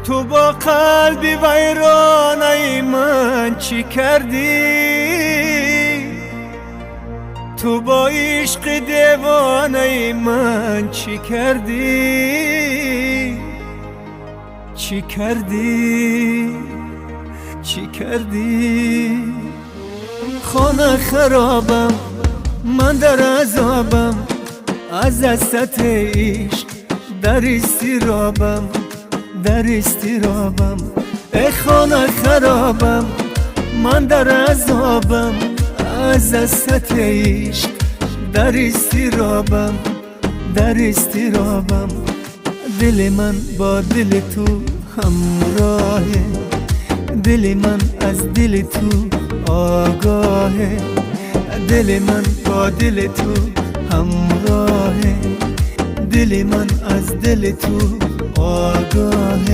تو با قلبی ویرانه من چی کردی؟ تو با عشق دیوانه من چی کردی؟ چی کردی؟ چی کردی؟ خانه خرابم، من در عذابم، از دستت عشق در استرابم، در استرابم. ای خانه خرابم، من در عذابم، از دستت عشق در استرابم، در استرابم. دل من با دل تو همراهه، دل من از دل تو آگاهه، دل من با دل تو همراهه، دل من از دل تو آگاهه.